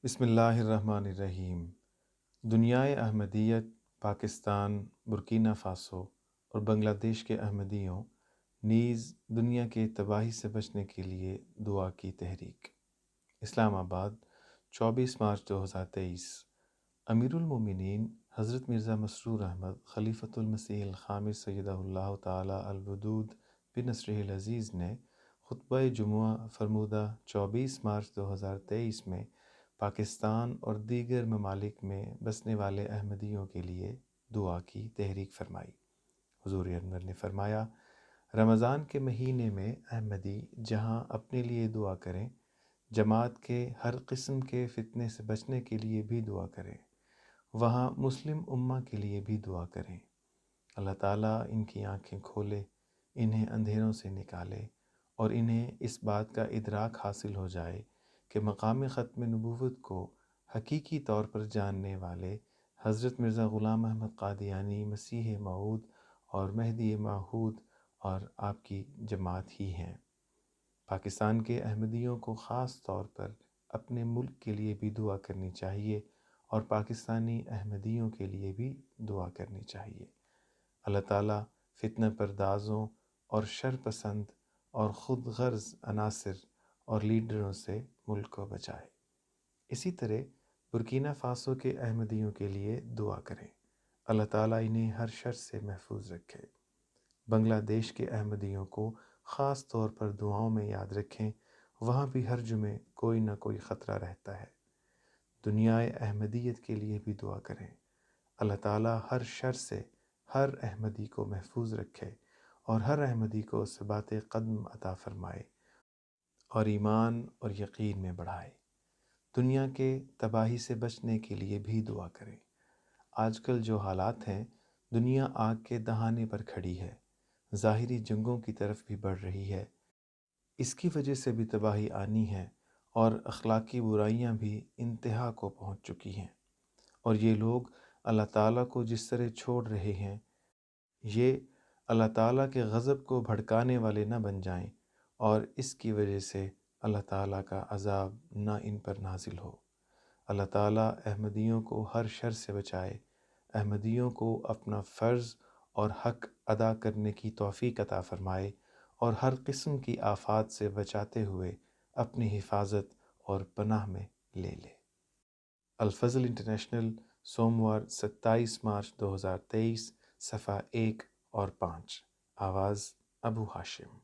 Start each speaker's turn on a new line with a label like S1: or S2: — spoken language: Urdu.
S1: بسم اللہ الرحمن الرحیم۔ دنیائے احمدیت، پاکستان، برکینا فاسو اور بنگلہ دیش کے احمدیوں نیز دنیا کے تباہی سے بچنے کے لیے دعا کی تحریک۔ اسلام آباد، 24 مارچ 2023۔ امیر المومنین حضرت مرزا مسرور احمد خلیفۃ المسیح الخامس سیدہ اللہ تعالی الودود بنصرہ العزیز نے خطبہ جمعہ فرمودہ 24 مارچ 2023 میں پاکستان اور دیگر ممالک میں بسنے والے احمدیوں کے لیے دعا کی تحریک فرمائی۔ حضور انور نے فرمایا، رمضان کے مہینے میں احمدی جہاں اپنے لیے دعا کریں، جماعت کے ہر قسم کے فتنے سے بچنے کے لیے بھی دعا کریں، وہاں مسلم امہ کے لیے بھی دعا کریں۔ اللہ تعالیٰ ان کی آنکھیں کھولے، انہیں اندھیروں سے نکالے اور انہیں اس بات کا ادراک حاصل ہو جائے کہ مقام ختم نبوت کو حقیقی طور پر جاننے والے حضرت مرزا غلام احمد قادیانی مسیح موعود اور مہدی موعود اور آپ کی جماعت ہی ہیں۔ پاکستان کے احمدیوں کو خاص طور پر اپنے ملک کے لیے بھی دعا کرنی چاہیے اور پاکستانی احمدیوں کے لیے بھی دعا کرنی چاہیے۔ اللہ تعالیٰ فتنہ پردازوں اور شر پسند اور خود غرض عناصر اور لیڈروں سے ملک کو بچائے۔ اسی طرح برکینا فاسو کے احمدیوں کے لیے دعا کریں، اللہ تعالیٰ انہیں ہر شر سے محفوظ رکھے۔ بنگلہ دیش کے احمدیوں کو خاص طور پر دعاؤں میں یاد رکھیں، وہاں بھی ہر جمعے کوئی نہ کوئی خطرہ رہتا ہے۔ دنیائے احمدیت کے لیے بھی دعا کریں، اللہ تعالیٰ ہر شر سے ہر احمدی کو محفوظ رکھے اور ہر احمدی کو ثبات قدم عطا فرمائے اور ایمان اور یقین میں بڑھائے۔ دنیا کے تباہی سے بچنے کے لیے بھی دعا کریں۔ آج کل جو حالات ہیں، دنیا آگ کے دہانے پر کھڑی ہے، ظاہری جنگوں کی طرف بھی بڑھ رہی ہے۔ اس کی وجہ سے بھی تباہی آنی ہے اور اخلاقی برائیاں بھی انتہا کو پہنچ چکی ہیں، اور یہ لوگ اللہ تعالیٰ کو جس طرح چھوڑ رہے ہیں، یہ اللہ تعالیٰ کے غضب کو بھڑکانے والے نہ بن جائیں اور اس کی وجہ سے اللہ تعالیٰ کا عذاب نہ ان پر نازل ہو۔ اللہ تعالیٰ احمدیوں کو ہر شر سے بچائے، احمدیوں کو اپنا فرض اور حق ادا کرنے کی توفیق عطا فرمائے اور ہر قسم کی آفات سے بچاتے ہوئے اپنی حفاظت اور پناہ میں لے لے۔ الفضل انٹرنیشنل، سوموار 27 مارچ 2023، صفحہ 1 اور 5۔ آواز ابو ہاشم۔